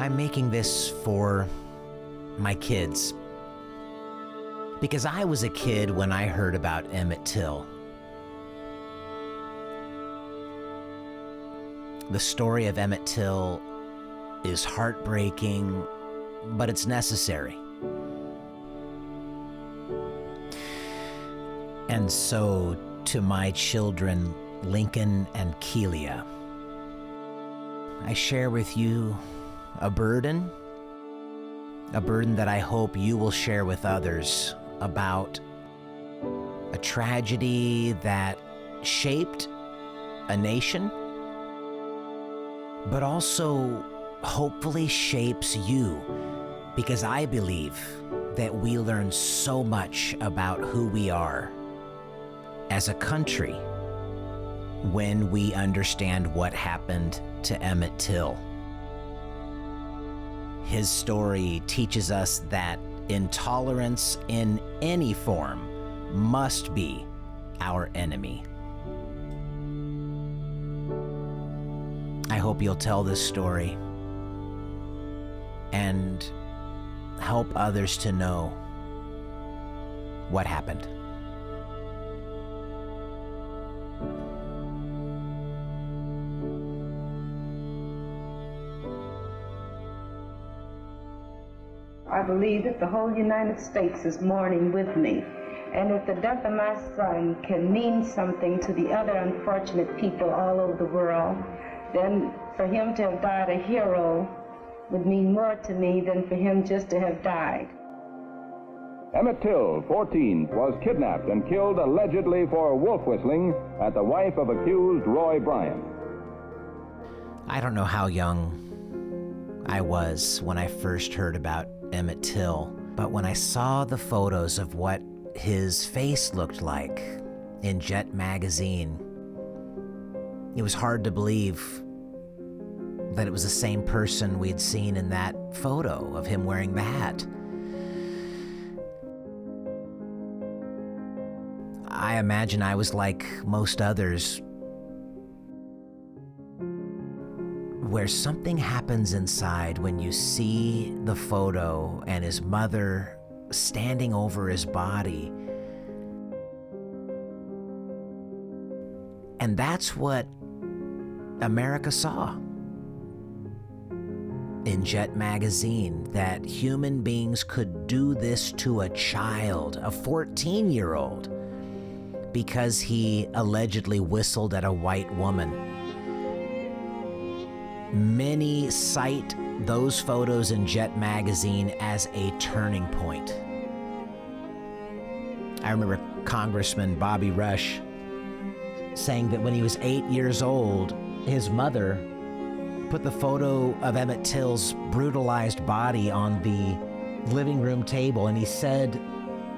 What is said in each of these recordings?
I'm making this for my kids, because I was a kid when I heard about Emmett Till. The story of Emmett Till is heartbreaking, but it's necessary. And so, to my children, Lincoln and Keelia, I share with you a burden that I hope you will share with others, about a tragedy that shaped a nation, but also hopefully shapes you, because I believe that we learn so much about who we are as a country when we understand what happened to Emmett Till. His story teaches us that intolerance in any form must be our enemy. I hope you'll tell this story and help others to know what happened. I believe that the whole United States is mourning with me. And if the death of my son can mean something to the other unfortunate people all over the world, then for him to have died a hero would mean more to me than for him just to have died. Emmett Till, 14, was kidnapped and killed allegedly for wolf whistling at the wife of accused Roy Bryant. I don't know how young I was when I first heard about Emmett Till, but when I saw the photos of what his face looked like in Jet magazine, it was hard to believe that it was the same person we'd seen in that photo of him wearing the hat. I imagine I was like most others, where something happens inside when you see the photo and his mother standing over his body. And that's what America saw in Jet magazine, that human beings could do this to a child, a 14-year-old, because he allegedly whistled at a white woman. Many cite those photos in Jet magazine as a turning point. I remember Congressman Bobby Rush saying that when he was 8 years old, his mother put the photo of Emmett Till's brutalized body on the living room table, and he said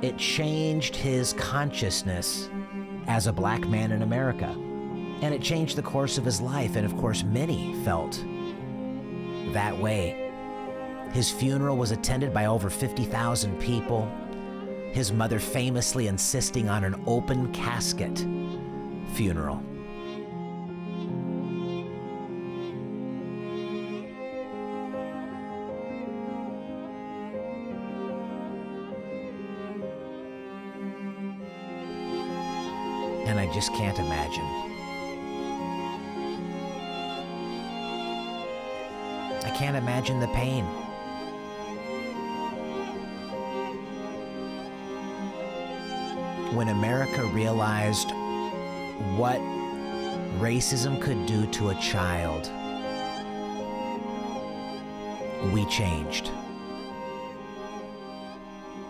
it changed his consciousness as a black man in America. And it changed the course of his life, and of course many felt that way. His funeral was attended by over 50,000 people, his mother famously insisting on an open casket funeral. And I just can't imagine. I can't imagine the pain. When America realized what racism could do to a child, we changed.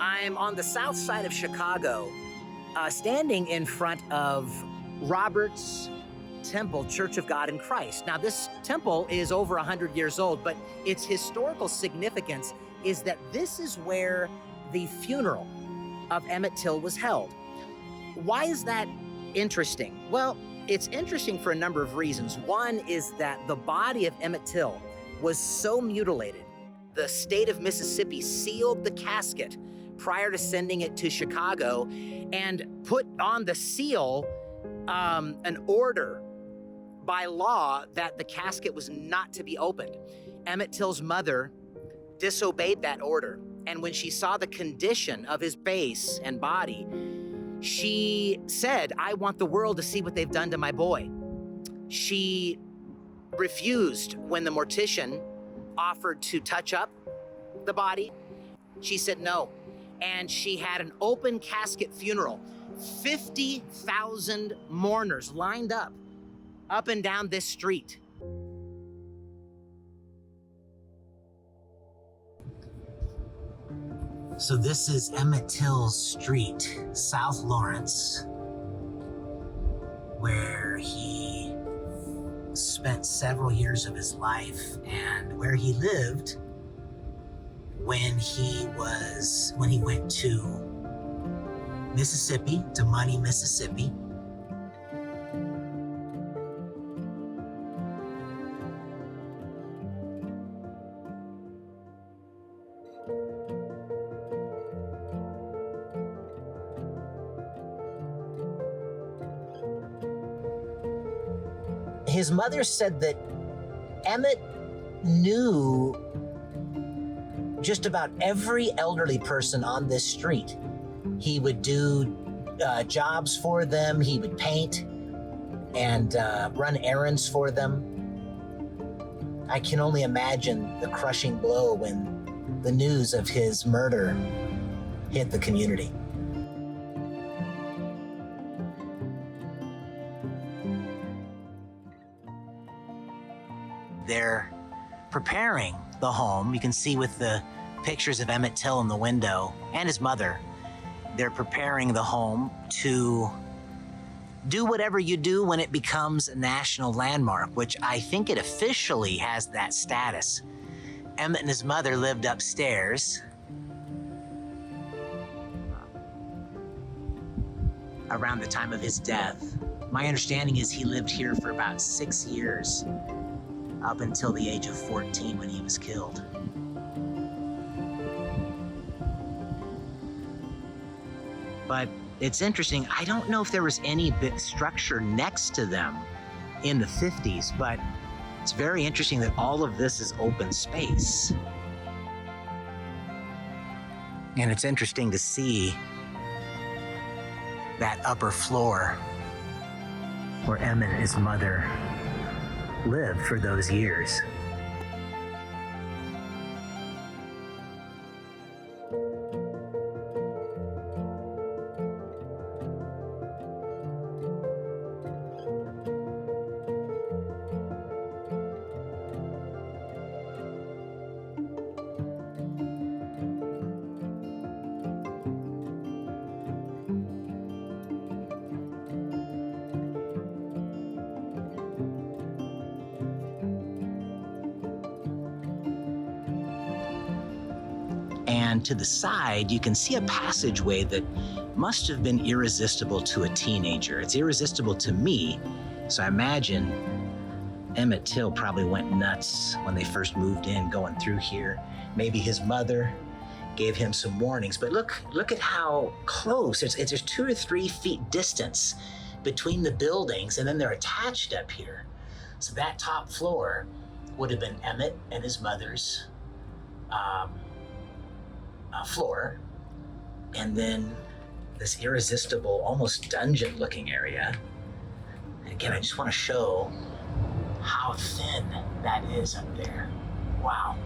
I'm on the south side of Chicago, standing in front of Robert's Temple, Church of God in Christ. Now, this temple is over 100 years old, but its historical significance is that this is where the funeral of Emmett Till was held. Why is that interesting? Well, it's interesting for a number of reasons. One is that the body of Emmett Till was so mutilated, the state of Mississippi sealed the casket prior to sending it to Chicago and put on the seal an order by law that the casket was not to be opened. Emmett Till's mother disobeyed that order. And when she saw the condition of his base and body, she said, I want the world to see what they've done to my boy. She refused when the mortician offered to touch up the body. She said no. And she had an open casket funeral. 50,000 mourners lined up and down this street. So this is Emmett Till's street, South Lawrence, where he spent several years of his life and where he lived when he went to Mississippi, to Money, Mississippi. His mother said that Emmett knew just about every elderly person on this street. He would do jobs for them. He would paint and run errands for them. I can only imagine the crushing blow when the news of his murder hit the community. They're preparing the home. You can see with the pictures of Emmett Till in the window and his mother. They're preparing the home to do whatever you do when it becomes a national landmark, which I think it officially has that status. Emmett and his mother lived upstairs. Around the time of his death. My understanding is he lived here for about 6 years, up until the age of 14 when he was killed. But it's interesting, I don't know if there was any big structure next to them in the 50s, but it's very interesting that all of this is open space. And it's interesting to see that upper floor where Emmett and his mother lived for those years. And to the side, you can see a passageway that must have been irresistible to a teenager. It's irresistible to me, so I imagine Emmett Till probably went nuts when they first moved in, going through here. Maybe his mother gave him some warnings, but look at how close. There's 2 or 3 feet distance between the buildings, and then they're attached up here. So that top floor would have been Emmett and his mother's floor, and then this irresistible, almost dungeon-looking area. And again, I just want to show how thin that is up there. Wow.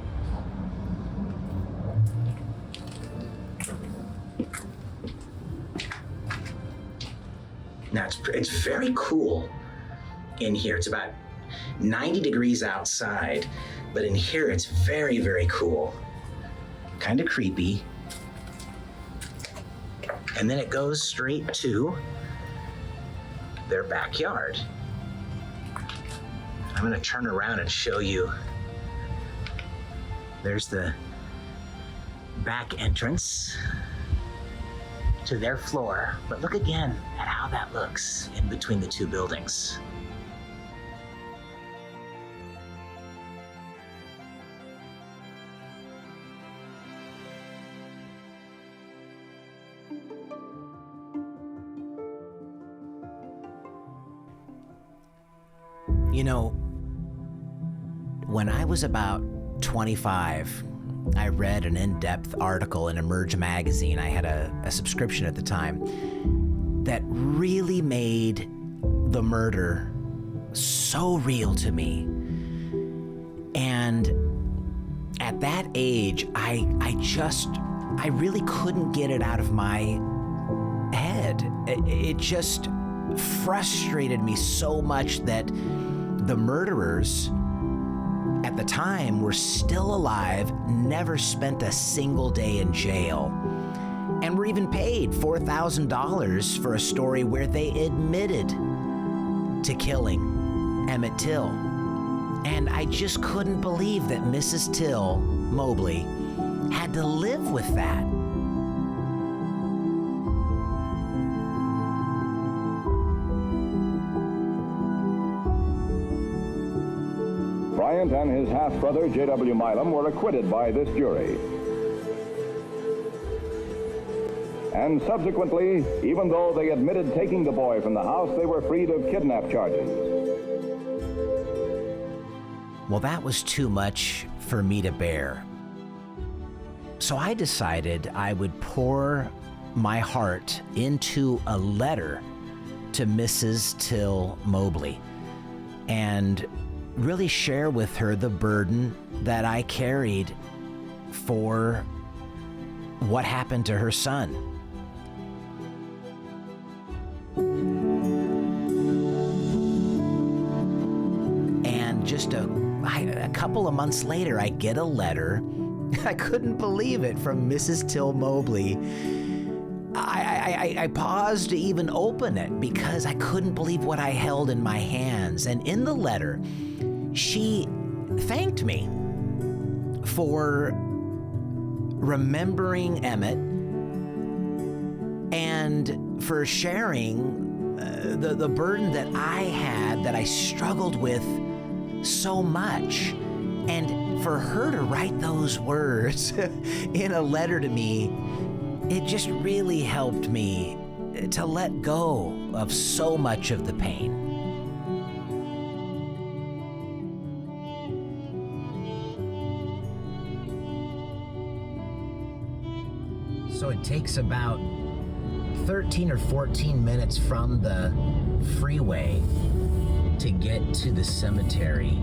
Now, it's very cool in here. It's about 90 degrees outside, but in here it's very, very cool. Kind of creepy. And then it goes straight to their backyard. I'm gonna turn around and show you. There's the back entrance to their floor, but look again at how that looks in between the 2 buildings. You know, when I was about 25, I read an in-depth article in Emerge magazine. I had a subscription at the time that really made the murder so real to me. And at that age, I really couldn't get it out of my head. It just frustrated me so much that the murderers at the time were still alive, never spent a single day in jail, and were even paid $4,000 for a story where they admitted to killing Emmett Till. And I just couldn't believe that Mrs. Till Mobley had to live with that. Bryant and his half-brother, J.W. Milam, were acquitted by this jury. And subsequently, even though they admitted taking the boy from the house, they were freed of kidnap charges. Well, that was too much for me to bear. So I decided I would pour my heart into a letter to Mrs. Till Mobley and really share with her the burden that I carried for what happened to her son. And just a couple of months later, I get a letter. I couldn't believe it, from Mrs. Till Mobley. I paused to even open it because I couldn't believe what I held in my hands. And in the letter, she thanked me for remembering Emmett and for sharing the burden that I had, that I struggled with so much. And for her to write those words in a letter to me, it just really helped me to let go of so much of the pain. So it takes about 13 or 14 minutes from the freeway to get to the cemetery.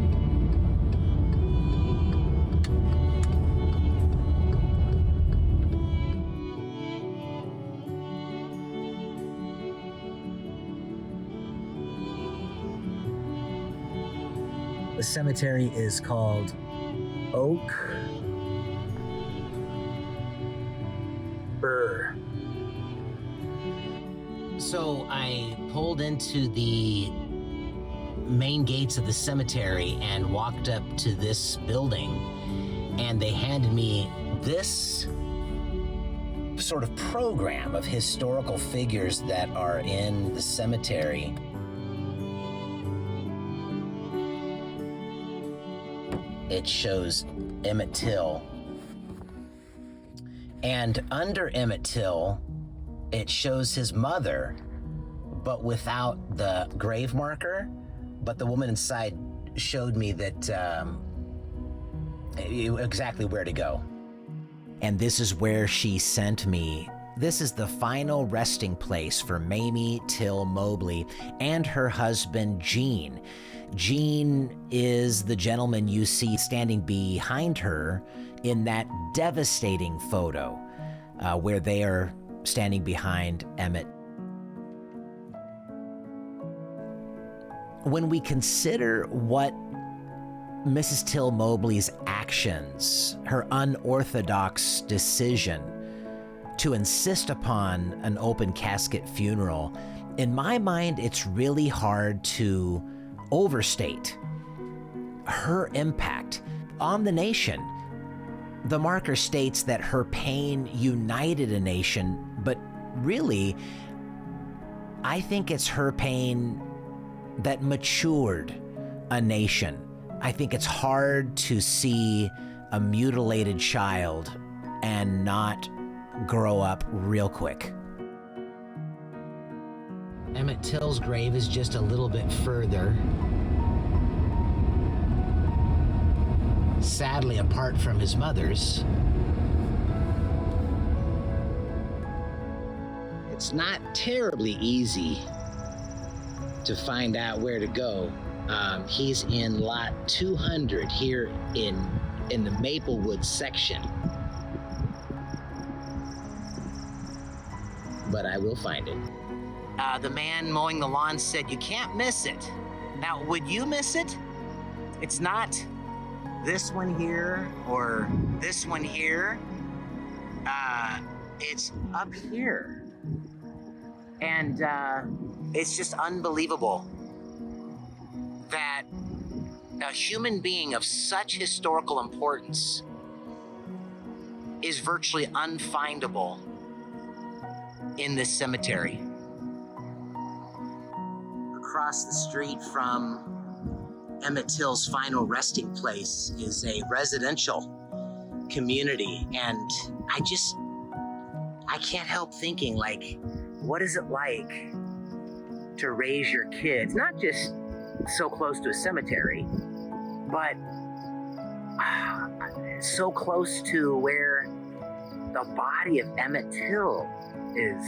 The cemetery is called Oak Burr. So I pulled into the main gates of the cemetery and walked up to this building, and they handed me this sort of program of historical figures that are in the cemetery. It shows Emmett Till. And under Emmett Till, it shows his mother, but without the grave marker. But the woman inside showed me that exactly where to go. And this is where she sent me. This is the final resting place for Mamie Till Mobley and her husband, Gene. Gene is the gentleman you see standing behind her in that devastating photo where they are standing behind Emmett. When we consider what Mrs. Till Mobley's actions, her unorthodox decision to insist upon an open casket funeral, in my mind, it's really hard to overstate her impact on the nation. The marker states that her pain united a nation, but really, I think it's her pain that matured a nation. I think it's hard to see a mutilated child and not grow up real quick. Emmett Till's grave is just a little bit further. sadly apart from his mother's. It's not terribly easy to find out where to go. He's in lot 200 here in the Maplewood section. But I will find it. The man mowing the lawn said you can't miss it. Now, would you miss it? It's not this one here or this one here. It's up here. And it's just unbelievable that a human being of such historical importance is virtually unfindable in this cemetery. Across the street from Emmett Till's final resting place is a residential community, and I can't help thinking, like, what is it like to raise your kids, not just so close to a cemetery, but so close to where the body of Emmett Till is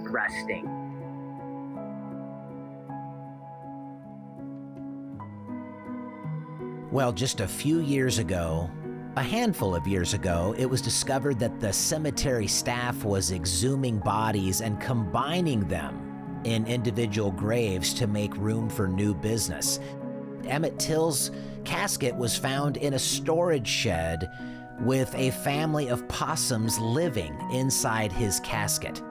resting. Well, just a few years ago, a handful of years ago, it was discovered that the cemetery staff was exhuming bodies and combining them in individual graves to make room for new business. Emmett Till's casket was found in a storage shed with a family of possums living inside his casket.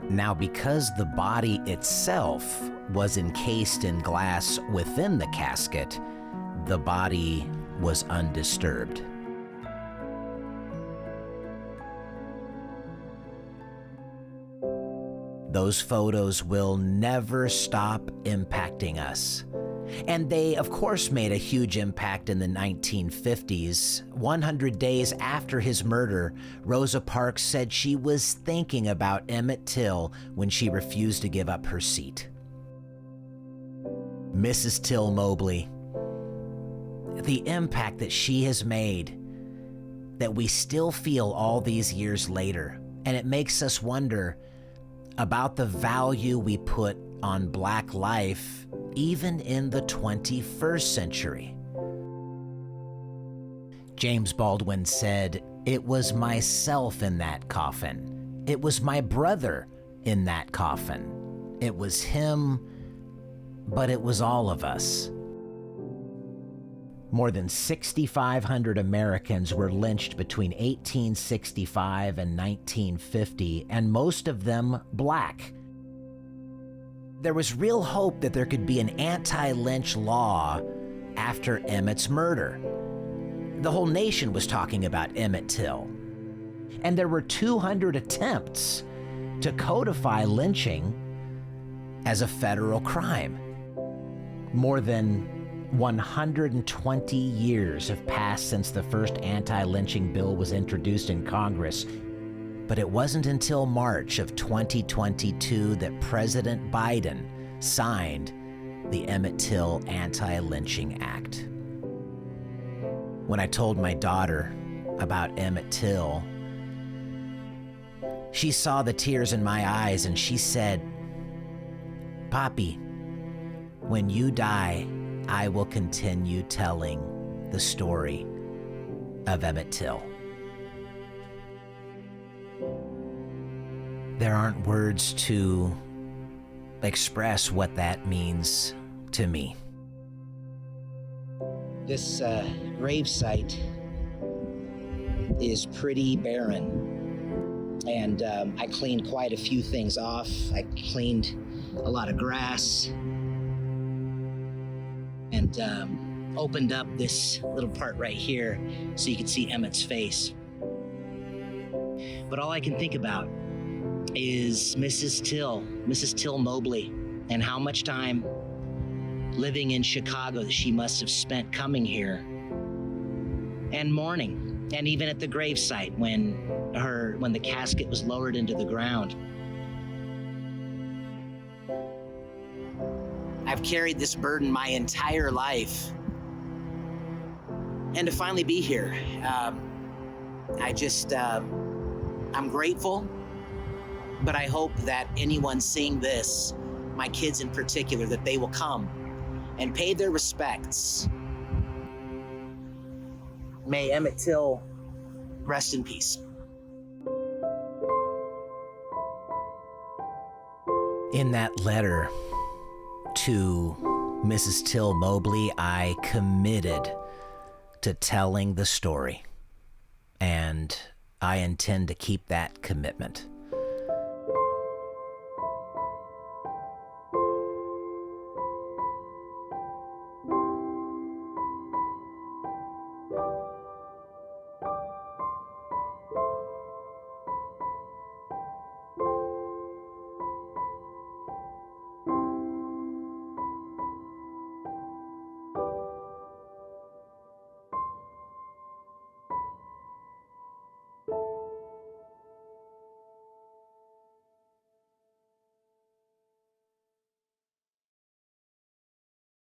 Now, because the body itself was encased in glass within the casket, the body was undisturbed. Those photos will never stop impacting us. And they, of course, made a huge impact in the 1950s. 100 days after his murder, Rosa Parks said she was thinking about Emmett Till when she refused to give up her seat. Mrs. Till Mobley, the impact that she has made, that we still feel all these years later, and it makes us wonder about the value we put on Black life even in the 21st century. James Baldwin said, "It was myself in that coffin. It was my brother in that coffin. It was him, but it was all of us." More than 6,500 Americans were lynched between 1865 and 1950, and most of them Black. There was real hope that there could be an anti-lynch law after Emmett's murder. The whole nation was talking about Emmett Till. And there were 200 attempts to codify lynching as a federal crime. More than 120 years have passed since the first anti-lynching bill was introduced in Congress, but it wasn't until March of 2022 that President Biden signed the Emmett Till Anti-Lynching Act. When I told my daughter about Emmett Till, she saw the tears in my eyes and she said, "Papi, when you die, I will continue telling the story of Emmett Till." There aren't words to express what that means to me. This gravesite is pretty barren, and I cleaned quite a few things off. I cleaned a lot of grass and opened up this little part right here so you could see Emmett's face. But all I can think about is Mrs. Till Mobley, and how much time living in Chicago that she must have spent coming here and mourning, and even at the gravesite when the casket was lowered into the ground. I've carried this burden my entire life. And to finally be here, I'm grateful, but I hope that anyone seeing this, my kids in particular, that they will come and pay their respects. May Emmett Till rest in peace. In that letter to Mrs. Till Mobley, I committed to telling the story, and I intend to keep that commitment.